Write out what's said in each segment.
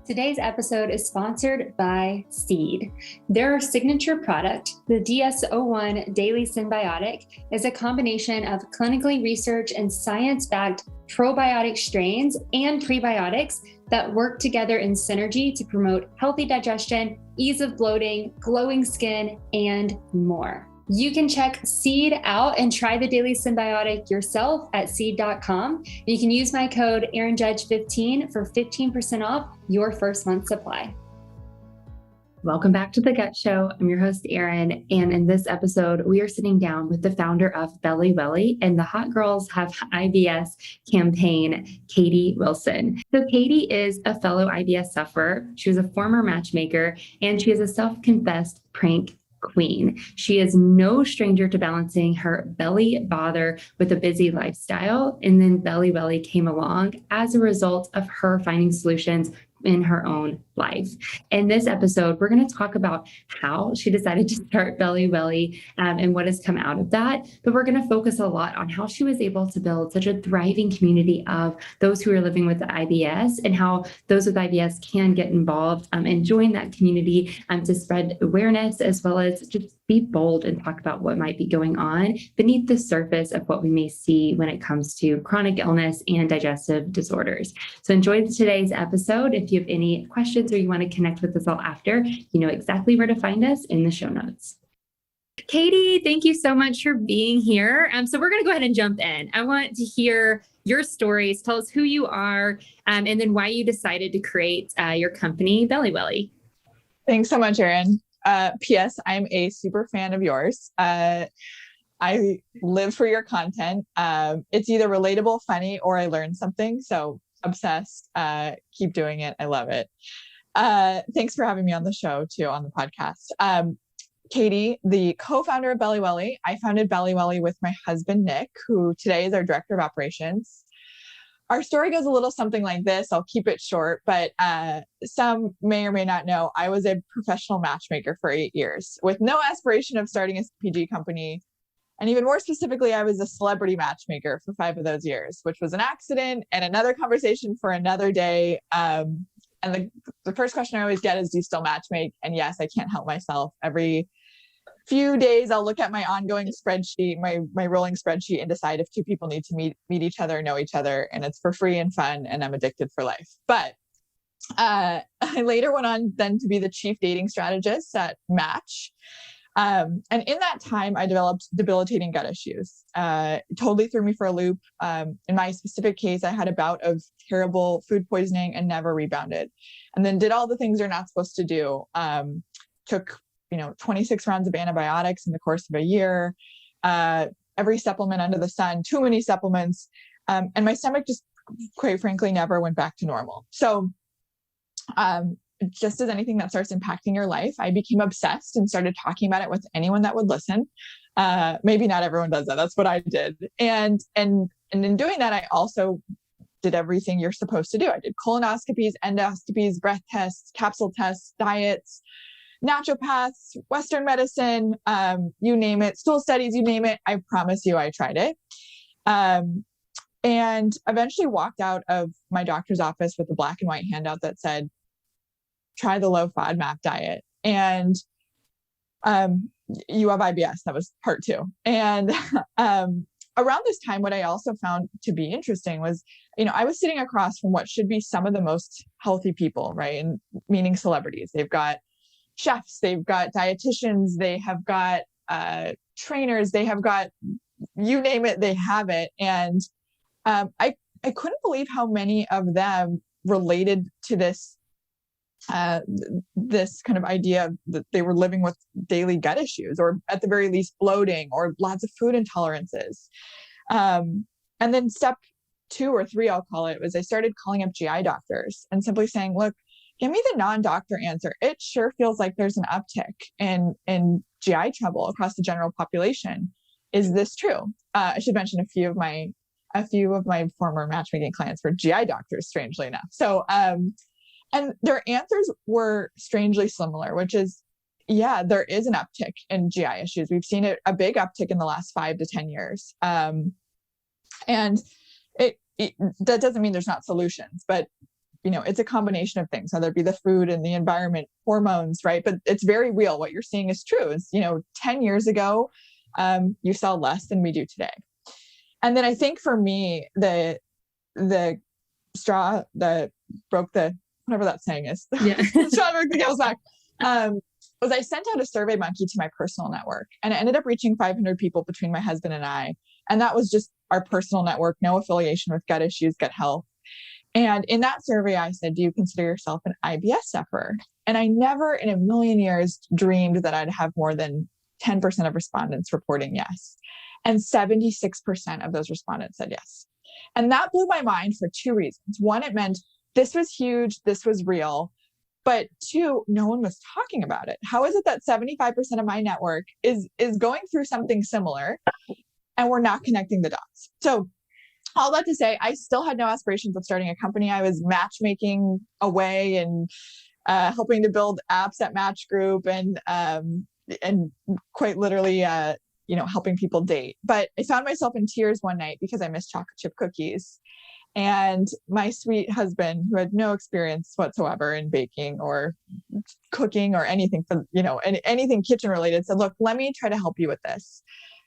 Today's episode is sponsored by Seed. Their signature product, the DS-01 Daily Synbiotic, is a combination of clinically researched and science-backed probiotic strains and prebiotics that work together in synergy to promote healthy digestion, ease of bloating, glowing skin, and more. You can check Seed out and try the Daily Synbiotic yourself at seed.com. You can use my code ErinJudge15 for 15% off your first month supply. Welcome back to The Gut Show. I'm your host, Erin. And in this episode, we are sitting down with the founder of BelliWelli and the Hot Girls Have IBS campaign, Katie Wilson. So Katie is a fellow IBS sufferer. She was a former matchmaker, and she is a self-confessed prank queen. She is no stranger to balancing her belly bother with a busy lifestyle. And then BelliWelli came along as a result of her finding solutions in her own life. In this episode, we're going to talk about how she decided to start BelliWelli and what has come out of that. But we're going to focus a lot on how she was able to build such a thriving community of those who are living with IBS and how those with IBS can get involved and join that community to spread awareness, as well as just be bold and talk about what might be going on beneath the surface of what we may see when it comes to chronic illness and digestive disorders. So enjoy today's episode. If you have any questions or you want to connect with us all after, you know exactly where to find us in the show notes. Katie, thank you so much for being here. So we're going to go ahead and jump in. I want to hear your stories. Tell us who you are and then why you decided to create your company, BelliWelli. Thanks so much, Erin. P.S. I'm a super fan of yours. I live for your content. It's either relatable, funny, or I learned something. So obsessed. Keep doing it. I love it. Thanks for having me on the show too, on the podcast. Katie, the co-founder of BelliWelli. I founded BelliWelli with my husband, Nick, who today is our director of operations. Our story goes a little something like this. I'll keep it short, but some may or may not know, I was a professional matchmaker for 8 years with no aspiration of starting a CPG company. And even more specifically, I was a celebrity matchmaker for 5 of those years, which was an accident and another conversation for another day. And the first question I always get is, do you still matchmake? And yes, I can't help myself. Every few days, I'll look at my ongoing spreadsheet, my rolling spreadsheet, and decide if 2 people need to meet each other, know each other, and it's for free and fun, and I'm addicted for life. But I later went on then to be the chief dating strategist at Match. And in that time, I developed debilitating gut issues. Totally threw me for a loop. In my specific case, I had a bout of terrible food poisoning and never rebounded. And then did all the things you're not supposed to do. Took 26 rounds of antibiotics in the course of a year, every supplement under the sun, too many supplements. And my stomach just, quite frankly, never went back to normal. So just as anything that starts impacting your life, I became obsessed and started talking about it with anyone that would listen. Maybe not everyone does that. That's what I did. And in doing that, I also did everything you're supposed to do. I did colonoscopies, endoscopies, breath tests, capsule tests, diets, naturopaths, Western medicine, you name it, stool studies, you name it. I promise you, I tried it. And eventually walked out of my doctor's office with a black and white handout that said, try the low-FODMAP diet. And you have IBS. That was part 2. And around this time, what I also found to be interesting was, I was sitting across from what should be some of the most healthy people, right? And meaning celebrities. They've got chefs, they've got dietitians, they have got trainers, they have got, you name it, they have it. And I couldn't believe how many of them related to this kind of idea that they were living with daily gut issues, or at the very least bloating, or lots of food intolerances. And then step 2 or 3, I'll call it, was I started calling up GI doctors and simply saying, look, give me the non-doctor answer. It sure feels like there's an uptick in GI trouble across the general population. Is this true? I should mention a few of my former matchmaking clients were GI doctors, strangely enough. So, and their answers were strangely similar, which is, yeah, there is an uptick in GI issues. We've seen a big uptick in the last 5 to 10 years. And that doesn't mean there's not solutions, but it's a combination of things, whether it be the food and the environment, hormones, right? But it's very real. What you're seeing is true. It's, 10 years ago, you sell less than we do today. And then I think for me, the straw that broke the, whatever that saying is, yeah. the straw that broke the camel's back, was I sent out a Survey Monkey to my personal network, and it ended up reaching 500 people between my husband and I. And that was just our personal network, no affiliation with gut issues, gut health. And in that survey, I said, do you consider yourself an IBS sufferer? And I never in a million years dreamed that I'd have more than 10% of respondents reporting yes. And 76% of those respondents said yes. And that blew my mind for two reasons. One, it meant this was huge, this was real. But two, no one was talking about it. How is it that 75% of my network is going through something similar and we're not connecting the dots? So all that to say, I still had no aspirations of starting a company. I was matchmaking away and helping to build apps at Match Group and quite literally, helping people date. But I found myself in tears one night because I missed chocolate chip cookies. And my sweet husband, who had no experience whatsoever in baking or cooking or anything anything kitchen related, said, look, let me try to help you with this.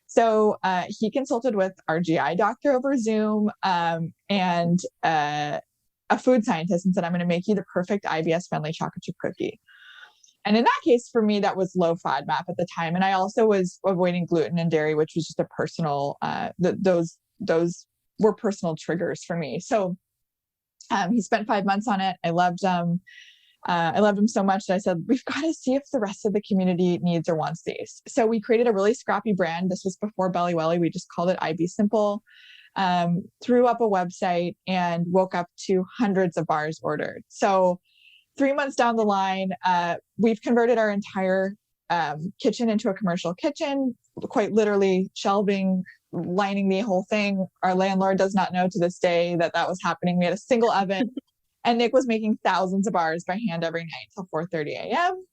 So he consulted with our GI doctor over Zoom and a food scientist and said, I'm going to make you the perfect IBS-friendly chocolate chip cookie. And in that case, for me, that was low FODMAP at the time. And I also was avoiding gluten and dairy, which was just a personal, those were personal triggers for me. So he spent 5 months on it. I loved him. I loved him so much that I said, we've got to see if the rest of the community needs or wants these. So we created a really scrappy brand. This was before BelliWelli. We just called it IB Simple, threw up a website and woke up to hundreds of bars ordered. So 3 months down the line, we've converted our entire kitchen into a commercial kitchen, quite literally shelving, lining the whole thing. Our landlord does not know to this day that was happening. We had a single oven and Nick was making thousands of bars by hand every night till 4:30 a.m.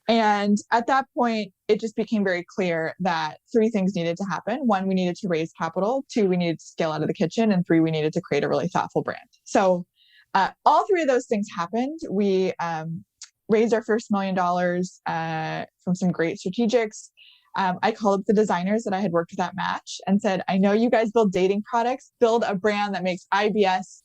And at that point, it just became very clear that three things needed to happen. One, we needed to raise capital. Two, we needed to scale out of the kitchen. And three, we needed to create a really thoughtful brand. So all three of those things happened. We raised our first $1 million from some great strategics. I called up the designers that I had worked with at Match and said, I know you guys build dating products, build a brand that makes IBS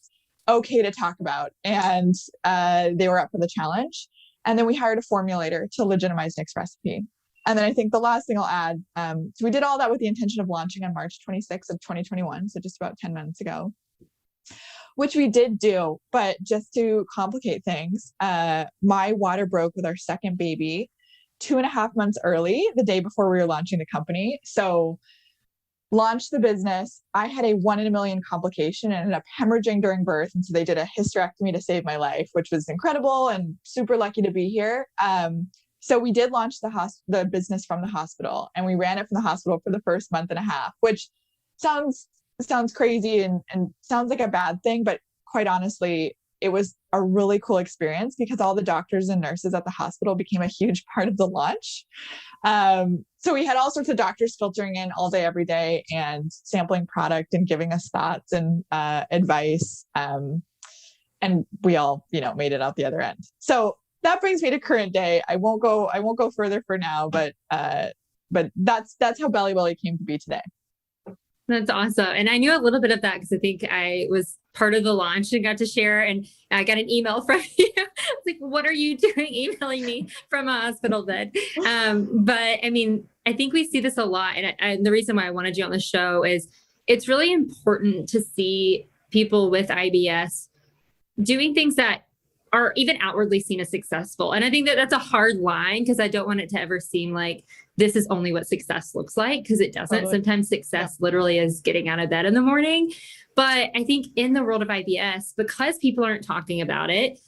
okay to talk about. And they were up for the challenge. And then we hired a formulator to legitimize Nick's recipe. And then I think the last thing I'll add, so we did all that with the intention of launching on March 26th of 2021. So just about 10 months ago, which we did do. But just to complicate things, my water broke with our second baby 2.5 months early, the day before we were launching the company. So launched the business. I had a 1 in a million complication and ended up hemorrhaging during birth. And so they did a hysterectomy to save my life, which was incredible and super lucky to be here. So we did launch the business from the hospital, and we ran it from the hospital for the first month and a half, which sounds crazy and sounds like a bad thing, but quite honestly, it was a really cool experience because all the doctors and nurses at the hospital became a huge part of the launch. So we had all sorts of doctors filtering in all day, every day, and sampling product and giving us thoughts and advice. And we all, made it out the other end. So that brings me to current day. I won't go further for now, but that's how BelliWelli came to be today. That's awesome. And I knew a little bit of that because I think I was part of the launch and got to share, and I got an email from you. I was like, what are you doing emailing me from a hospital bed? But I mean, I think we see this a lot. And the reason why I wanted you on the show is it's really important to see people with IBS doing things that are even outwardly seen as successful. And I think that that's a hard line because I don't want it to ever seem like this is only what success looks like, because it doesn't. Totally. Sometimes success literally is getting out of bed in the morning. But I think in the world of IBS, because people aren't talking about it,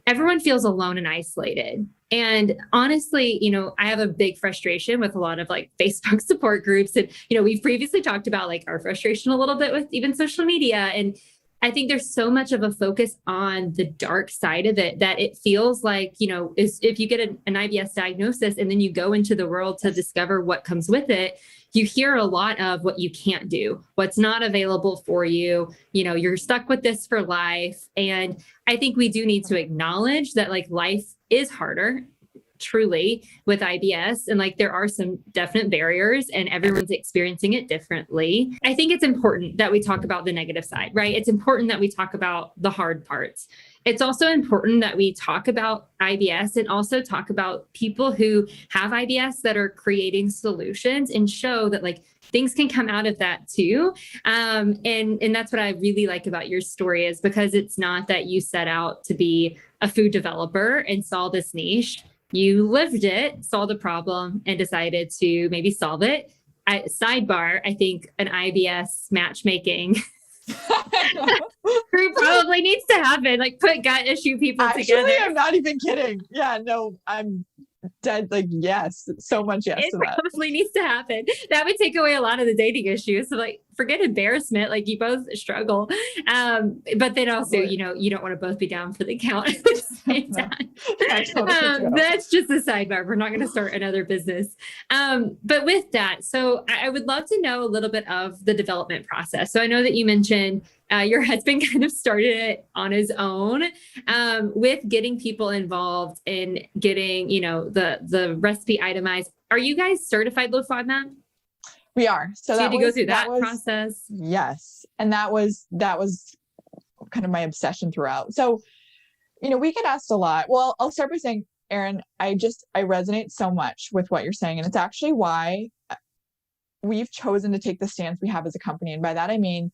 everyone feels alone and isolated. And honestly, I have a big frustration with a lot of Facebook support groups. And, we've previously talked about our frustration a little bit with even social media. And I think there's so much of a focus on the dark side of it that it feels like, if you get an IBS diagnosis and then you go into the world to discover what comes with it, you hear a lot of what you can't do, what's not available for you. You're stuck with this for life. And I think we do need to acknowledge that like life is harder, truly, with IBS, and like there are some definite barriers and everyone's experiencing it differently. I think it's important that we talk about the negative side, right? It's important that we talk about the hard parts. It's also important that we talk about IBS and also talk about people who have IBS that are creating solutions and show that like things can come out of that too. And that's what I really like about your story, is because it's not that you set out to be a food developer and saw this niche. You lived it, saw the problem, and decided to maybe solve it. Sidebar, I think an IBS matchmaking group probably needs to happen. Like put gut issue people together. Actually, I'm not even kidding. Yeah, no, I'm dead. Like, yes, so much yes it to that. Probably needs to happen. That would take away a lot of the dating issues. So like, forget embarrassment. Like you both struggle. But then also, you don't want to both be down for the count at the same time. That's just a sidebar. We're not going to start another business. But with that, so I would love to know a little bit of the development process. So I know that you mentioned your husband kind of started it on his own, with getting people involved in getting, the recipe itemized. Are you guys certified low-FODMAP? We are. So you had to go through that process. Yes. And that was kind of my obsession throughout. So, we get asked a lot. Well, I'll start by saying, Erin, I resonate so much with what you're saying. And it's actually why we've chosen to take the stance we have as a company. And by that, I mean,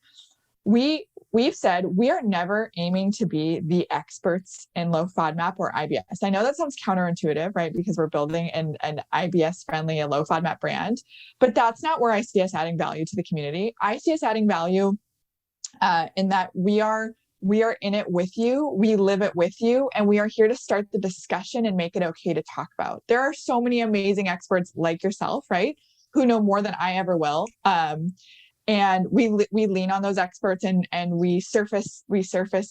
we've said we are never aiming to be the experts in low FODMAP or IBS. I know that sounds counterintuitive, right? Because we're building an IBS friendly and low FODMAP brand, but that's not where I see us adding value to the community. I see us adding value in that we are in it with you, we live it with you, and we are here to start the discussion and make it okay to talk about. There are so many amazing experts like yourself, right? Who know more than I ever will. And we lean on those experts and we surface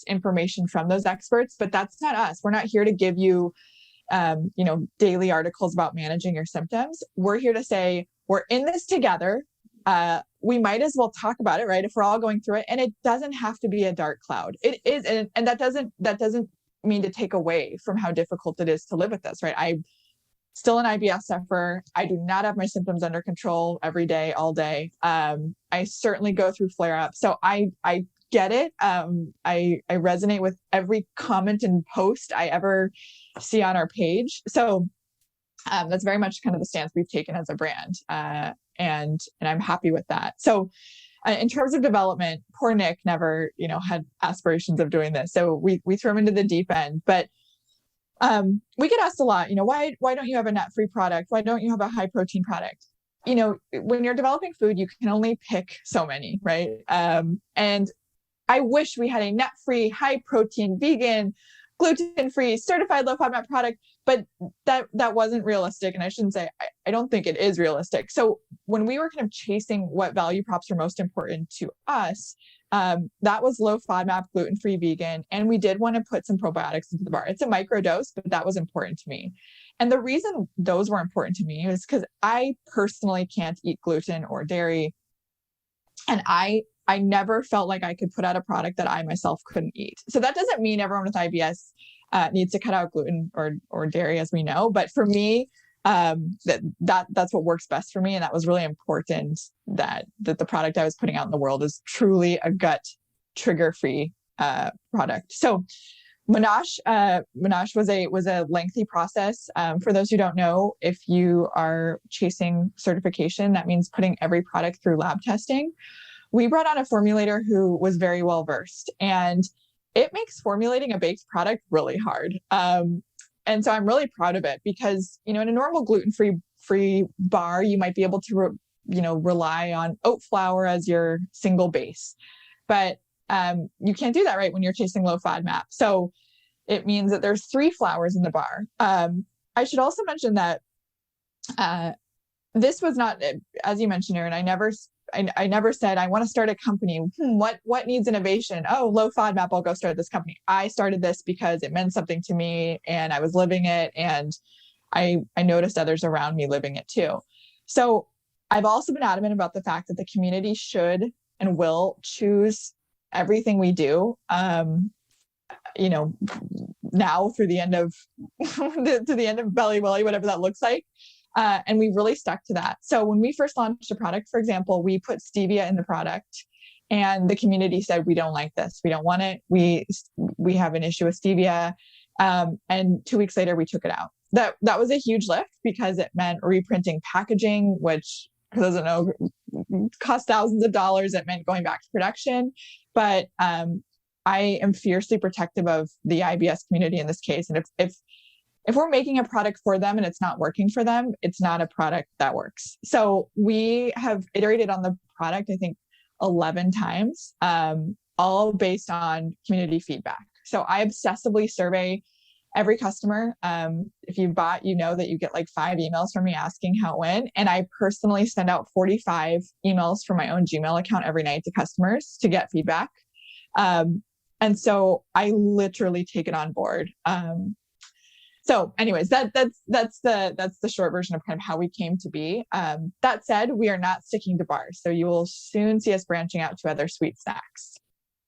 information from those experts, but that's not us. We're not here to give you, daily articles about managing your symptoms. We're here to say, we're in this together. We might as well talk about it, right? If we're all going through it, and it doesn't have to be a dark cloud. It is. And that doesn't mean to take away from how difficult it is to live with this, right? I'm still an IBS-sufferer. I do not have my symptoms under control every day, all day. I certainly go through flare-ups. So I get it. I resonate with every comment and post I ever see on our page. So that's very much kind of the stance we've taken as a brand. And I'm happy with that. So in terms of development, poor Nick never, had aspirations of doing this. So we threw him into the deep end. But we get asked a lot, why don't you have a nut-free product? Why don't you have a high protein product? When you're developing food, you can only pick so many, right? And I wish we had a nut-free, high protein, vegan, gluten-free, certified low FODMAP product, but that wasn't realistic. And I shouldn't say, I don't think it is realistic. So when we were kind of chasing what value props are most important to us, that was low FODMAP, gluten-free, vegan. And we did want to put some probiotics into the bar. It's a micro dose, but that was important to me. And the reason those were important to me is because I personally can't eat gluten or dairy. And I never felt like I could put out a product that I myself couldn't eat. So that doesn't mean everyone with IBS needs to cut out gluten or dairy, as we know. But for me, that's what works best for me. And that was really important that the product I was putting out in the world is truly a gut trigger-free product. So Monash was a lengthy process. For those who don't know, if you are chasing certification, that means putting every product through lab testing. We brought on a formulator who was very well versed, and it makes formulating a baked product really hard. And so I'm really proud of it because, in a normal gluten-free bar, you might be able to, rely on oat flour as your single base, but you can't do that, right, when you're chasing low FODMAP. So it means that there's 3 flours in the bar. I should also mention that this was not, as you mentioned, Erin, I never I never said, I want to start a company. What needs innovation? Oh, low FODMAP, I'll go start this company. I started this because it meant something to me and I was living it. And I noticed others around me living it too. So I've also been adamant about the fact that the community should and will choose everything we do. Now through the end of to the end of BelliWelli, whatever that looks like. And we've really stuck to that. So when we first launched a product, for example, we put stevia in the product and the community said, we don't like this. We don't want it. We have an issue with stevia. And 2 weeks later, we took it out. That was a huge lift because it meant reprinting packaging, which, for those who don't know, cost thousands of dollars. It meant going back to production. But I am fiercely protective of the IBS community in this case. And if we're making a product for them and it's not working for them, it's not a product that works. So we have iterated on the product, I think 11 times, all based on community feedback. So I obsessively survey every customer. If you bought, you know that you get like 5 emails from me asking how it went. And I personally send out 45 emails from my own Gmail account every night to customers to get feedback. And so I literally take it on board. So anyways, that's the short version of kind of how we came to be. That said, we are not sticking to bars. So you will soon see us branching out to other sweet snacks.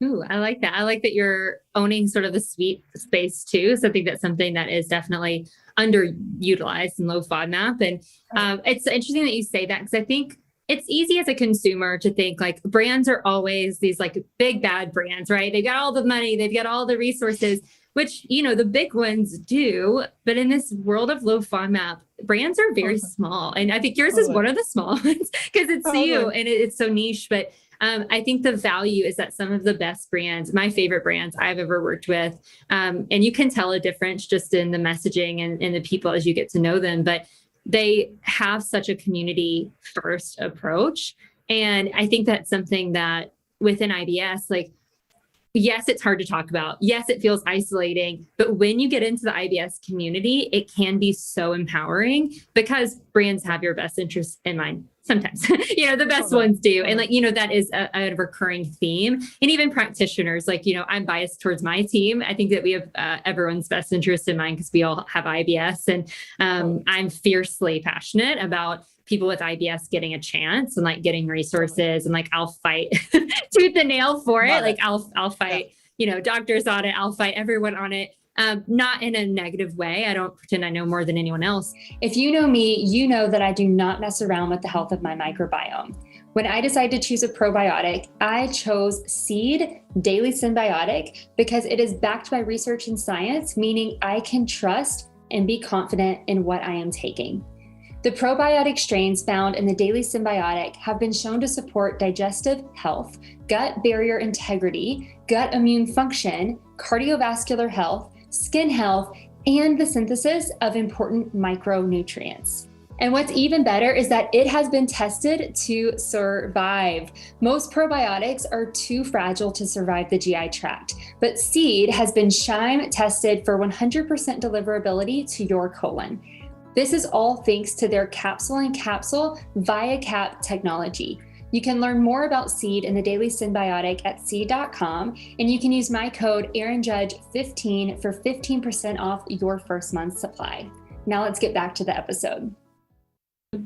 Ooh, I like that. I like that you're owning sort of the sweet space too. So I think that's something that is definitely underutilized in low FODMAP. And it's interesting that you say that because I think it's easy as a consumer to think like brands are always these like big bad brands, right? They've got all the money, they've got all the resources, which, the big ones do. But in this world of low FODMAP, brands are very small. And I think yours is one of the small ones because it's you and it's so niche. But I think the value is that some of the best brands, my favorite brands I've ever worked with, and you can tell a difference just in the messaging and the people as you get to know them, but they have such a community first approach. And I think that's something that within IBS, like, yes, it's hard to talk about. Yes, it feels isolating. But when you get into the IBS community, it can be so empowering because brands have your best interests in mind. Sometimes, the best ones do. And that is a recurring theme. And even practitioners, I'm biased towards my team. I think that we have everyone's best interest in mind because we all have IBS. And I'm fiercely passionate about people with IBS getting a chance and getting resources and I'll fight tooth and nail for it. I'll fight, doctors on it. I'll fight everyone on it. Not in a negative way. I don't pretend I know more than anyone else. If you know me, you know that I do not mess around with the health of my microbiome. When I decided to choose a probiotic, I chose Seed Daily Symbiotic because it is backed by research and science, meaning I can trust and be confident in what I am taking. The probiotic strains found in the Daily Symbiotic have been shown to support digestive health, gut barrier integrity, gut immune function, cardiovascular health, skin health, and the synthesis of important micronutrients. And what's even better is that it has been tested to survive. Most probiotics are too fragile to survive the GI tract, but Seed has been Shime tested for 100% deliverability to your colon. This is all thanks to their capsule-in-capsule ViaCap technology. You can learn more about Seed and the Daily Symbiotic at seed.com, and you can use my code AaronJudge15 for 15% off your first month's supply. Now let's get back to the episode.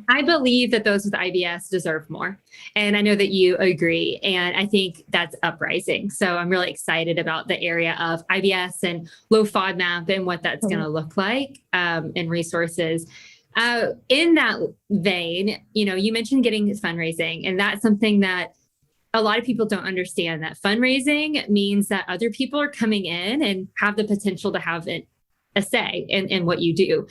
I believe that those with IBS deserve more. And I know that you agree. And I think that's uprising. So I'm really excited about the area of IBS and low FODMAP and what that's going to look like and resources. In that vein, you mentioned getting fundraising, and that's something that a lot of people don't understand, that fundraising means that other people are coming in and have the potential to have a say in what you do,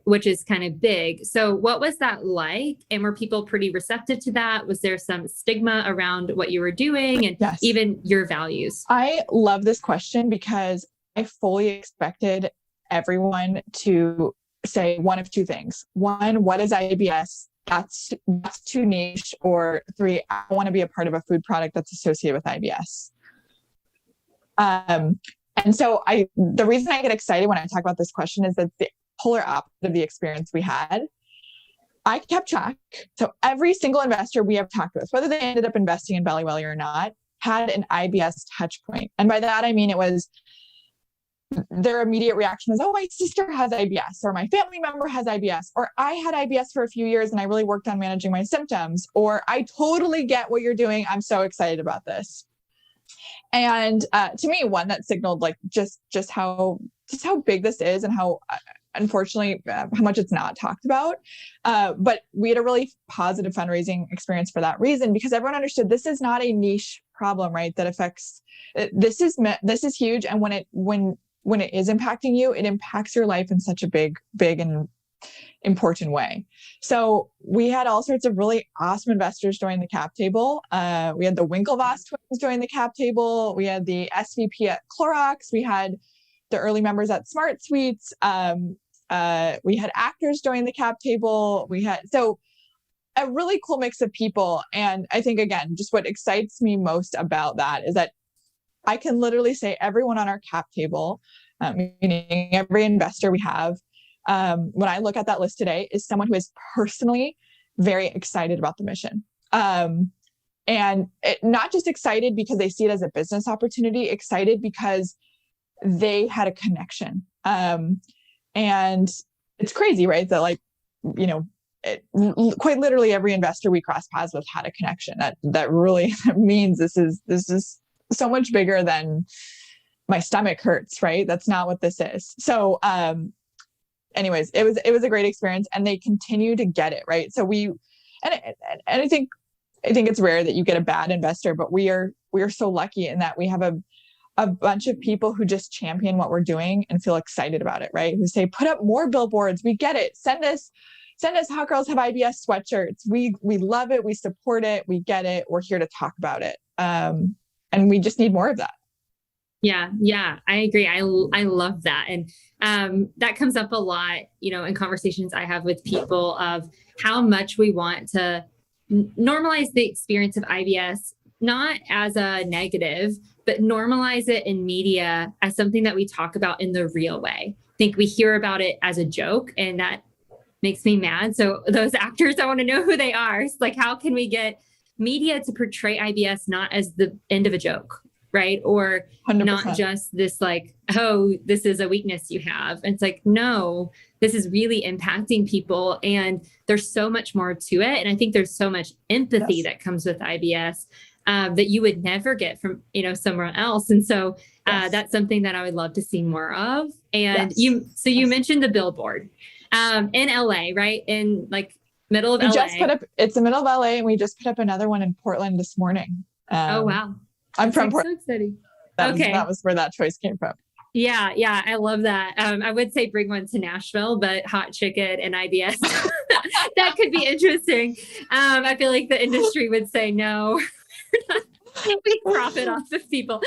which is kind of big. So what was that like? And were people pretty receptive to that? Was there some stigma around what you were doing and even your values? I love this question because I fully expected everyone to say one of two things. One, what is IBS? That's too niche. Or 3, I want to be a part of a food product that's associated with IBS. And so the reason I get excited when I talk about this question is that the polar opposite of the experience we had. I kept track. So every single investor we have talked with, whether they ended up investing in BelliWelli or not, had an IBS touch point. And by that, I mean, it was their immediate reaction was, oh, my sister has IBS, or my family member has IBS, or I had IBS for a few years and I really worked on managing my symptoms, or I totally get what you're doing. I'm so excited about this. And to me, one that signaled like just how big this is and how unfortunately how much it's not talked about. But we had a really positive fundraising experience for that reason, because everyone understood this is not a niche problem, right? That affects, this is huge. And when it is impacting you, it impacts your life in such a big and important way. So we had all sorts of really awesome investors join the cap table. We had the Winklevoss twins join the cap table. We had the SVP at Clorox. We had the early members at Smart Suites. We had actors join the cap table. We had, so a really cool mix of people. And I think, again, just what excites me most about that is that I can literally say everyone on our cap table, meaning every investor we have, when I look at that list today, is someone who is personally very excited about the mission. And not just excited because they see it as a business opportunity, excited because they had a connection. And it's crazy, right? That like, you know, quite literally every investor we cross paths with had a connection. That really means this is so much bigger than my stomach hurts, right? That's not what this is. So, anyways, it was a great experience, and they continue to get it, right? So I think it's rare that you get a bad investor, but we are so lucky in that we have a bunch of people who just champion what we're doing and feel excited about it, right? Who say, put up more billboards. We get it. Send us Hot Girls Have IBS sweatshirts. We love it. We support it. We get it. We're here to talk about it. And we just need more of that. Yeah, I agree. I love that. And that comes up a lot, you know, in conversations I have with people of how much we want to normalize the experience of IBS, not as a negative, but normalize it in media as something that we talk about in the real way. I think we hear about it as a joke, and that makes me mad. So those actors, I want to know who they are. It's like, how can we get media to portray IBS not as the end of a joke, right? Or 100%. Not just this like, oh, this is a weakness you have. And it's like, no, this is really impacting people. And there's so much more to it. And I think there's so much empathy that comes with IBS that you would never get from, you know, somewhere else. And so that's something that I would love to see more of. And you mentioned the billboard in LA, right? In like middle of LA. Just put up, it's the middle of LA, and we just put up another one in Portland this morning. Oh, wow. I'm from Portland. So exciting. That was where that choice came from. Yeah, I love that. I would say bring one to Nashville, but hot chicken and IBS, that could be interesting. I feel like the industry would say no. We profit off of people.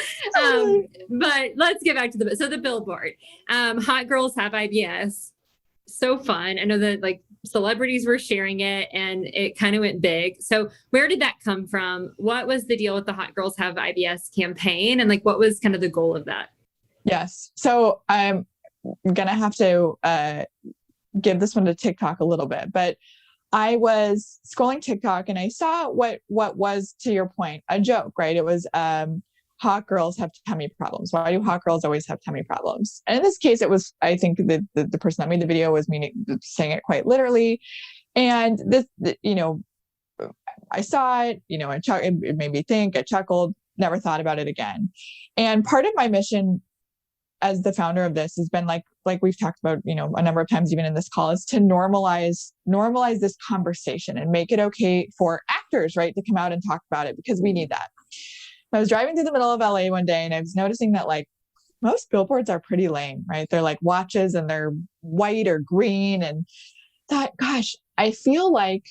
But let's get back to the billboard. Hot Girls Have IBS. So fun. I know that like celebrities were sharing it and it kind of went big. So where did that come from? What was the deal with the Hot Girls Have IBS campaign? And like, what was kind of the goal of that? Yes. So I'm going to have to give this one to TikTok a little bit, but I was scrolling TikTok and I saw what was, to your point, a joke, right? It was, hot girls have tummy problems. Why do hot girls always have tummy problems? And in this case, it was, I think the person that made the video was saying it quite literally. And this, you know, I saw it, you know, it made me think, I chuckled, never thought about it again. And part of my mission as the founder of this has been like we've talked about, you know, a number of times, even in this call, is to normalize this conversation and make it okay for actors, right, to come out and talk about it, because we need that. I was driving through the middle of LA one day and I was noticing that like most billboards are pretty lame, right? They're like watches and they're white or green, and thought, gosh, I feel like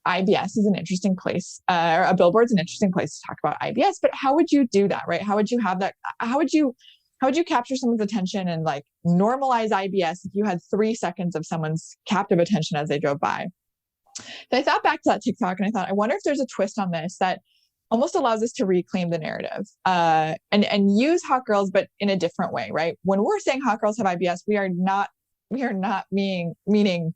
IBS is an interesting place, or a billboard's an interesting place to talk about IBS, but how would you do that, right? How would you have that? How would you capture someone's attention and like normalize IBS if you had 3 seconds of someone's captive attention as they drove by? So I thought back to that TikTok and I thought, I wonder if there's a twist on this that almost allows us to reclaim the narrative and use hot girls, but in a different way, right? When we're saying hot girls have IBS, we are not meaning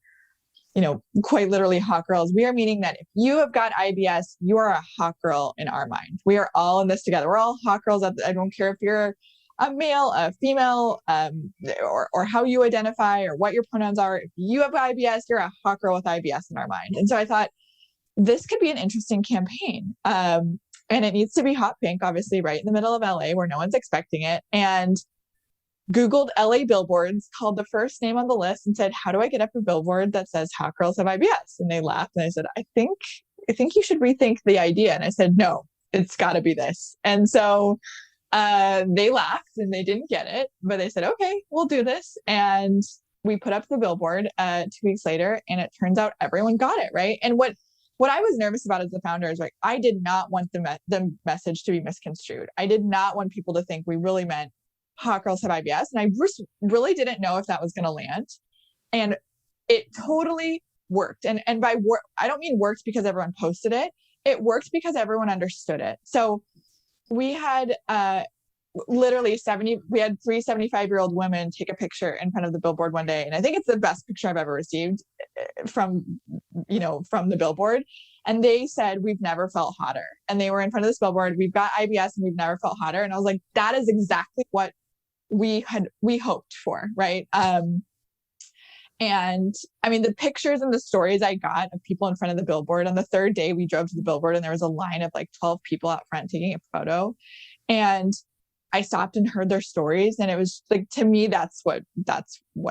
quite literally hot girls. We are meaning that if you have got IBS, you are a hot girl in our mind. We are all in this together. We're all hot girls. I don't care if you're a male, a female, or how you identify or what your pronouns are. If you have IBS, you're a hot girl with IBS in our mind. And so I thought this could be an interesting campaign. And it needs to be hot pink, obviously, right in the middle of LA where no one's expecting it. And Googled LA billboards, called the first name on the list and said, how do I get up a billboard that says Hot Girls Have IBS? And they laughed. And I said, I think you should rethink the idea. And I said, no, it's got to be this. And so they laughed and they didn't get it, but they said, okay, we'll do this. And we put up the billboard 2 weeks later, and it turns out everyone got it, right? And what I was nervous about as the founder is like, I did not want the message to be misconstrued. I did not want people to think we really meant hot girls have IBS. And I really didn't know if that was going to land. And it totally worked. And by work, I don't mean worked because everyone posted it. It worked because everyone understood it. So we had literally we had 3 75-year-old women take a picture in front of the billboard one day. And I think it's the best picture I've ever received from the billboard. And they said, we've never felt hotter. And they were in front of this billboard. We've got IBS and we've never felt hotter. And I was like, that is exactly what we hoped for. Right. And I mean, the pictures and the stories I got of people in front of the billboard on the third day, we drove to the billboard and there was a line of like 12 people out front taking a photo. And I stopped and heard their stories. And it was like, to me, that's what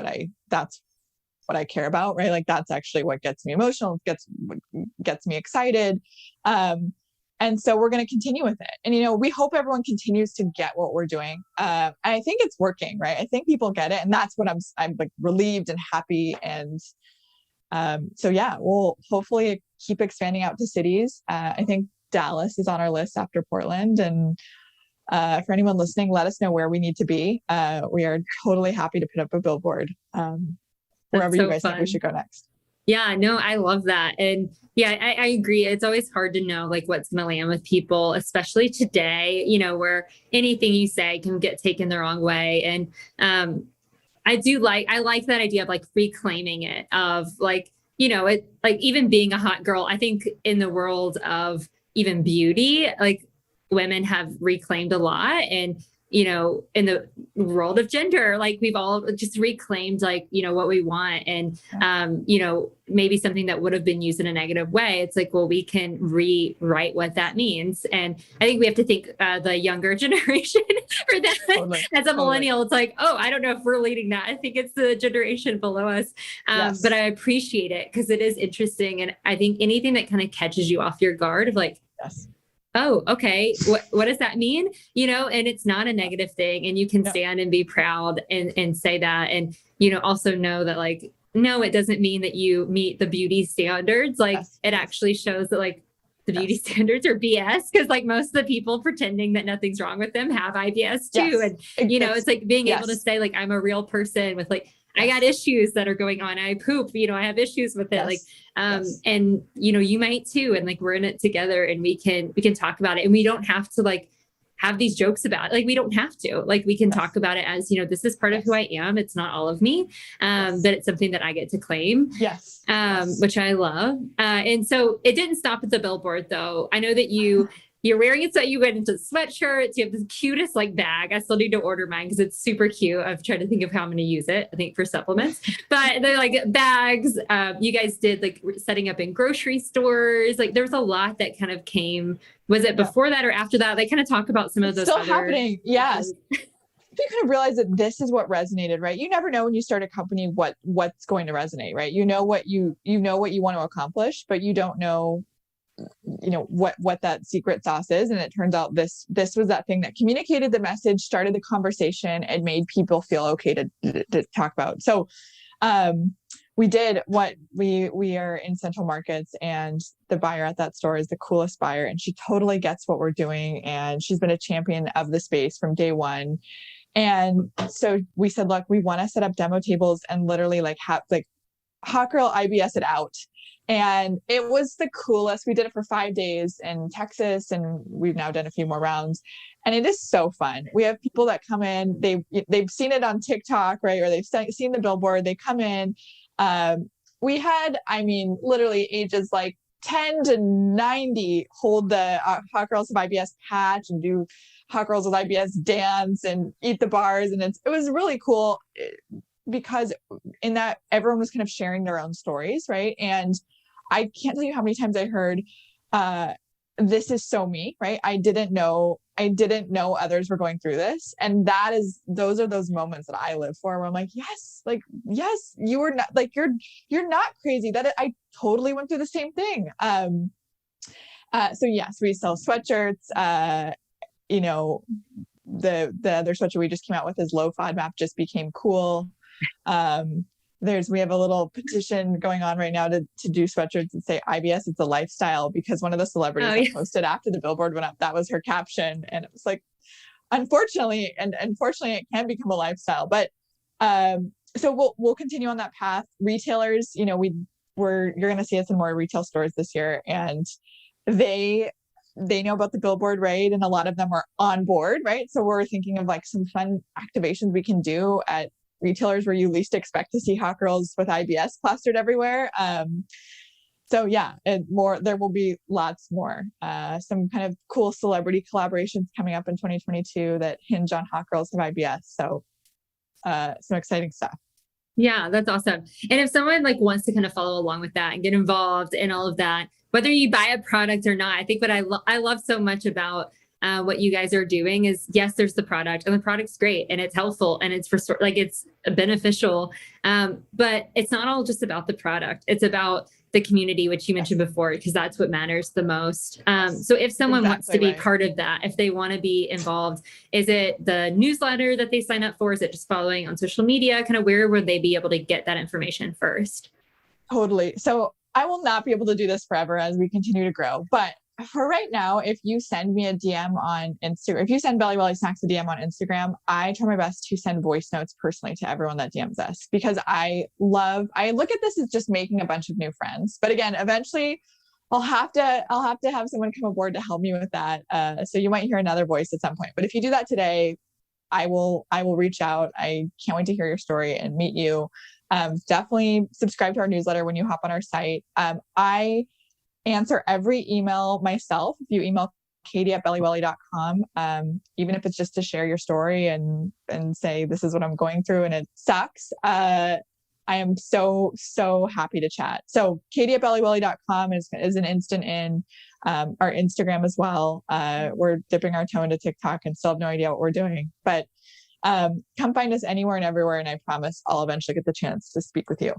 I care about, right? Like that's actually what gets me emotional, gets me excited. And so we're going to continue with it. And, we hope everyone continues to get what we're doing. I think it's working, right? I think people get it. And that's what I'm like relieved and happy. And so yeah, we'll hopefully keep expanding out to cities. I think Dallas is on our list after Portland. And for anyone listening, let us know where we need to be. We are totally happy to put up a billboard wherever you guys think we should go next. Yeah, no, I love that. And yeah, I agree. It's always hard to know like what's going to land with people, especially today, where anything you say can get taken the wrong way. And I like that idea of like reclaiming it, of like, it like even being a hot girl. I think in the world of even beauty, like women have reclaimed a lot. And in the world of gender, like we've all just reclaimed like, what we want. And, maybe something that would have been used in a negative way. It's like, well, we can rewrite what that means. And I think we have to think the younger generation for that. Totally. As a millennial, it's like, oh, I don't know if we're leading that. I think it's the generation below us. Yes. But I appreciate it because it is interesting. And I think anything that kind of catches you off your guard of like, yes. Oh, okay. What does that mean? And it's not a negative thing, and you can stand and be proud and say that. And, also know that like, no, it doesn't mean that you meet the beauty standards. Like it actually shows that like the beauty standards are BS. Cause like most of the people pretending that nothing's wrong with them have IBS too. And, it's like being able to say like, I'm a real person with like, I got issues that are going on. I poop, I have issues with it. Like, and you might too. And like, we're in it together and we can talk about it, and we don't have to like have these jokes about it. Like, we don't have to, like, we can talk about it as, this is part of who I am. It's not all of me. But it's something that I get to claim. Yes. Which I love. And so it didn't stop at the billboard though. I know that you're wearing it, so you went into sweatshirts. You have this cutest like bag. I still need to order mine because it's super cute. I've tried to think of how I'm going to use it, I think for supplements, but they're like bags. You guys did like setting up in grocery stores. Like there's a lot that kind of came. Was it before that or after that? They kind of talk about some of those. Still happening. Yes. You kind of realize that this is what resonated, right? You never know when you start a company what's going to resonate, right? You know what you want to accomplish, but you don't know what that secret sauce is. And it turns out this was that thing that communicated the message, started the conversation, and made people feel okay to talk about. So we did what we are in Central Markets, and the buyer at that store is the coolest buyer, and she totally gets what we're doing. And she's been a champion of the space from day one. And so we said, look, we want to set up demo tables and literally like have like hot girl IBS it out. And it was the coolest. We did it for 5 days in Texas, and we've now done a few more rounds. And it is so fun. We have people that come in, they've seen it on TikTok, right? Or they've seen the billboard, they come in. we had, I mean, literally ages like 10 to 90 hold the Hot Girls Have IBS patch and do Hot Girls with IBS dance and eat the bars. And it was really cool because in that everyone was kind of sharing their own stories, right? And I can't tell you how many times I heard, this is so me, right? I didn't know others were going through this. And those are those moments that I live for, where I'm like, yes, you are not, like, you're not crazy. I totally went through the same thing. So yes, we sell sweatshirts. You know, the other sweatshirt we just came out with is low-FODMAP just became cool. We have a little petition going on right now to do sweatshirts that say IBS, it's a lifestyle, because one of the celebrities that posted after the billboard went up, that was her caption. And it was like, unfortunately it can become a lifestyle, but, so we'll continue on that path. Retailers, you know, you're going to see us in more retail stores this year, and they know about the billboard, right? And a lot of them are on board, right? So we're thinking of like some fun activations we can do at retailers where you least expect to see Hot Girls with IBS plastered everywhere. So yeah, there will be lots more, some kind of cool celebrity collaborations coming up in 2022 that hinge on Hot Girls Have IBS. So, some exciting stuff. Yeah, that's awesome. And if someone like wants to kind of follow along with that and get involved in all of that, whether you buy a product or not, I think what I love so much about what you guys are doing is, yes, there's the product, and the product's great and it's helpful and it's it's beneficial. But it's not all just about the product. It's about the community, which you mentioned before, because that's what matters the most. So if someone wants to be part of that, if they want to be involved, is it the newsletter that they sign up for? Is it just following on social media? Kind of where would they be able to get that information first? Totally. So I will not be able to do this forever as we continue to grow, but for right now, if you send me a DM on Instagram, if you send BelliWelli Snacks a DM on Instagram, I try my best to send voice notes personally to everyone that DMs us, because I look at this as just making a bunch of new friends. But again, eventually I'll have to have someone come aboard to help me with that. So you might hear another voice at some point, but if you do that today, I will reach out. I can't wait to hear your story and meet you. Definitely subscribe to our newsletter when you hop on our site. I answer every email myself. If you email katie@belliwelli.com, even if it's just to share your story and say, this is what I'm going through and it sucks. I am so happy to chat. So katie@belliwelli.com is an instant in. Our Instagram as well. We're dipping our toe into TikTok and still have no idea what we're doing, but come find us anywhere and everywhere. And I promise I'll eventually get the chance to speak with you.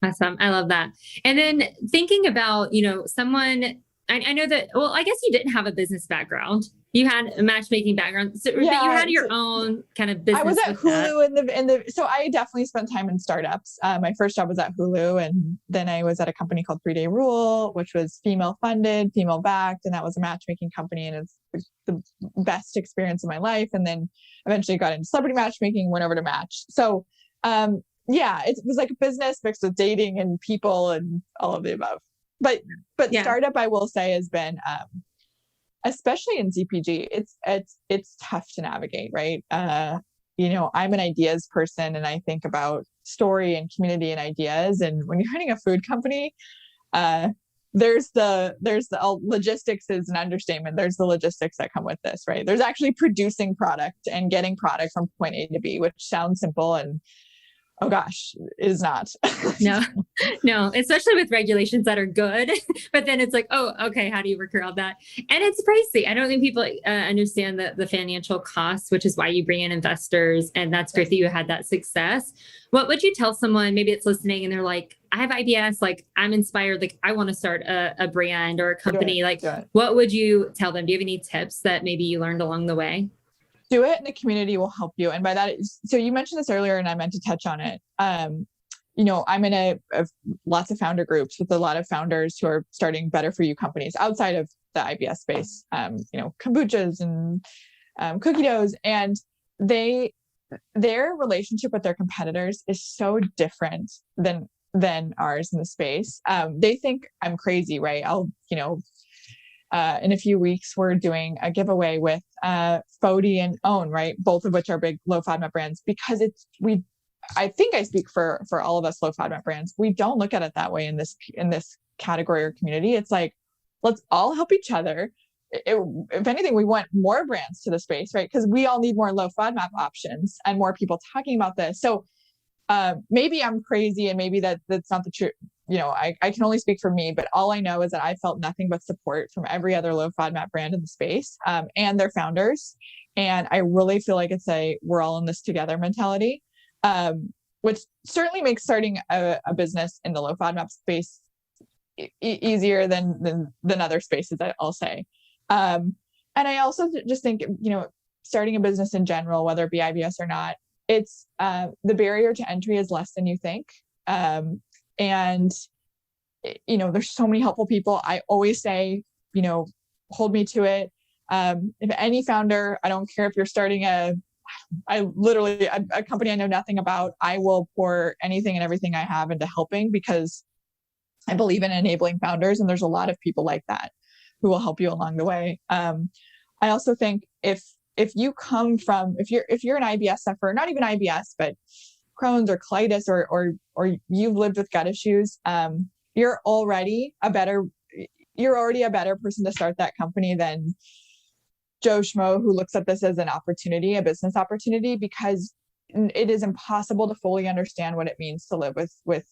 Awesome. I love that. And then thinking about, someone, I know that, well, I guess you didn't have a business background. You had a matchmaking background, but you had your own kind of business. I was at Hulu so I definitely spent time in startups. My first job was at Hulu, and then I was at a company called 3 Day Rule, which was female funded, female backed, and that was a matchmaking company, and it's the best experience of my life. And then eventually got into celebrity matchmaking, went over to Match. So, it was like a business mixed with dating and people and all of the above. But startup, I will say, has been, especially in CPG, it's tough to navigate, right? I'm an ideas person, and I think about story and community and ideas. And when you're running a food company, there's the logistics is an understatement. There's the logistics that come with this, right? There's actually producing product and getting product from point A to B, which sounds simple, and oh gosh, it is not. No, especially with regulations that are good, but then it's like, oh, okay, how do you work around that? And it's pricey. I don't think people understand the financial costs, which is why you bring in investors. And that's great that you had that success. What would you tell someone, maybe it's listening and they're like, I have IBS, like I'm inspired, like I want to start a brand or a company. What would you tell them? Do you have any tips that maybe you learned along the way? Do it, and the community will help you. And by that, so you mentioned this earlier, and I meant to touch on it. I'm in a lots of founder groups with a lot of founders who are starting better for you companies outside of the IBS space. Kombuchas and cookie doughs, and their relationship with their competitors is so different than ours in the space. They think I'm crazy, right? In a few weeks, we're doing a giveaway with Fody and Own, right? Both of which are big low-FODMAP brands, because I think I speak for all of us low FODMAP brands. We don't look at it that way in this category or community. It's like, let's all help each other. If anything, we want more brands to the space, right? Because we all need more low FODMAP options and more people talking about this. So maybe I'm crazy and maybe that's not the truth. I can only speak for me, but all I know is that I felt nothing but support from every other low FODMAP brand in the space and their founders. And I really feel like it's we're all in this together mentality, which certainly makes starting a business in the low FODMAP space easier than other spaces, I'll say. And I also just think, starting a business in general, whether it be IBS or not, it's the barrier to entry is less than you think. And there's so many helpful people. I always say, hold me to it. If any founder, I don't care if you're starting a company I know nothing about, I will pour anything and everything I have into helping, because I believe in enabling founders, and there's a lot of people like that who will help you along the way. I also think if you're an IBS sufferer, not even IBS, but Crohn's or colitis, or you've lived with gut issues, you're already a better person to start that company than Joe Schmo, who looks at this as an opportunity, a business opportunity, because it is impossible to fully understand what it means to live with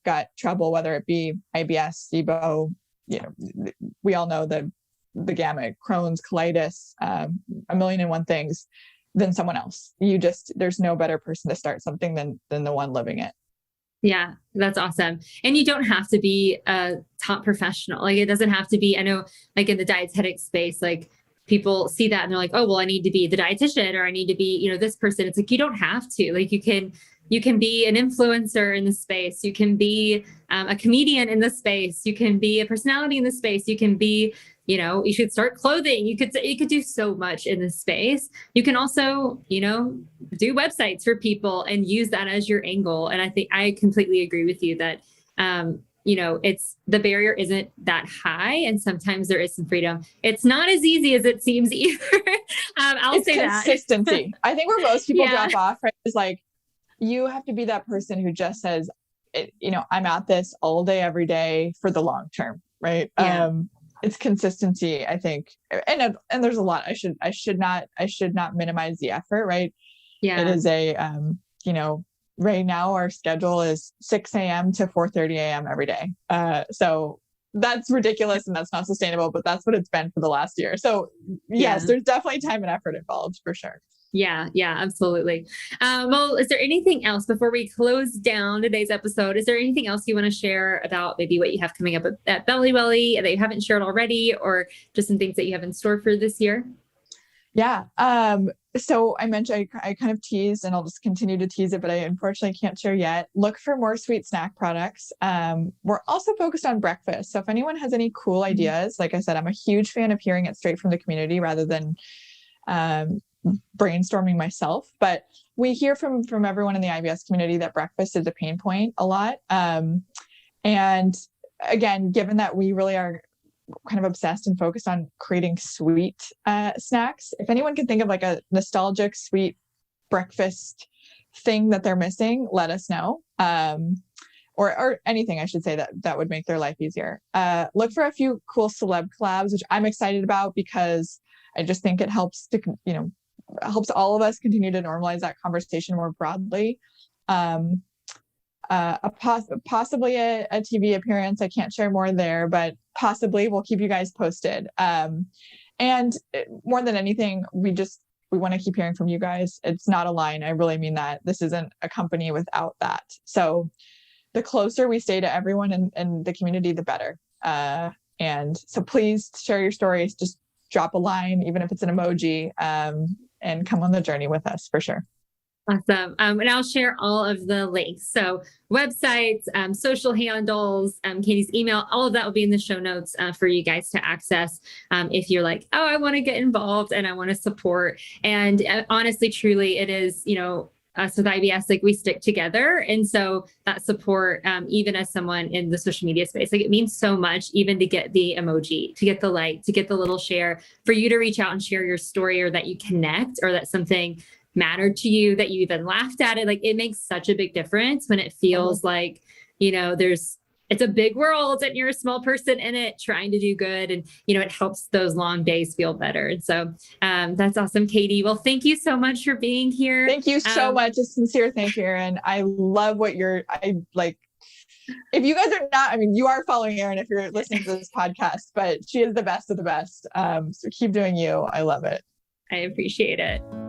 gut trouble, whether it be IBS, SIBO, we all know the gamut, Crohn's, colitis, a million and one things, than someone else. There's no better person to start something than the one living it. Yeah, that's awesome. And you don't have to be a top professional. Like, it doesn't have to be, I know, like in the dietetic space, like people see that and they're like, oh, well, I need to be the dietitian, or I need to be, this person. It's like, you don't have to. Like, you can be an influencer in the space. You can be a comedian in the space. You can be a personality in the space. You can be, you should start clothing. You could do so much in this space. You can also, do websites for people and use that as your angle. And I think I completely agree with you that, it's the barrier isn't that high, and sometimes there is some freedom. It's not as easy as it seems either. I'll say that. Consistency. I think where most people drop off, right, is like, you have to be that person who just says, I'm at this all day, every day for the long term, right? Yeah. It's consistency, I think, and there's a lot. I should not minimize the effort, right? Yeah. It is right now our schedule is 6 a.m. to 4:30 a.m. every day. So that's ridiculous and that's not sustainable, but that's what it's been for the last year. So yes, there's definitely time and effort involved for sure. Yeah, absolutely. Well, is there anything else before we close down today's episode? Is there anything else you want to share about maybe what you have coming up at BelliWelli that you haven't shared already, or just some things that you have in store for this year? Yeah. So I mentioned, I kind of teased, and I'll just continue to tease it, but I unfortunately can't share yet. Look for more sweet snack products. We're also focused on breakfast. So if anyone has any cool ideas, like I said, I'm a huge fan of hearing it straight from the community rather than brainstorming myself. But we hear from everyone in the IBS community that breakfast is a pain point a lot. And again, given that we really are kind of obsessed and focused on creating sweet snacks, if anyone can think of like a nostalgic sweet breakfast thing that they're missing, let us know. Or anything, I should say, that would make their life easier. Look for a few cool celeb collabs, which I'm excited about, because I just think it helps to, helps all of us continue to normalize that conversation more broadly. Possibly a TV appearance. I can't share more there, but possibly we'll keep you guys posted. And more than anything, we want to keep hearing from you guys. It's not a line. I really mean that. This isn't a company without that. So the closer we stay to everyone in the community, the better. And so please share your stories. Just drop a line, even if it's an emoji, and come on the journey with us for sure. Awesome. And I'll share all of the links. So websites, social handles, Katie's email, all of that will be in the show notes for you guys to access. If you're like, oh, I want to get involved and I want to support. And honestly, truly, it is, us with IBS, like, we stick together. And so that support, even as someone in the social media space, like, it means so much, even to get the emoji, to get the like, to get the little share, for you to reach out and share your story, or that you connect, or that something mattered to you, that you even laughed at it. Like it makes such a big difference when it feels like, it's a big world and you're a small person in it trying to do good. And, it helps those long days feel better. And so that's awesome, Katie. Well, thank you so much for being here. Thank you so much. A sincere thank you, Erin. I love what if you guys are not, you are following Erin if you're listening to this podcast, but she is the best of the best. So keep doing you. I love it. I appreciate it.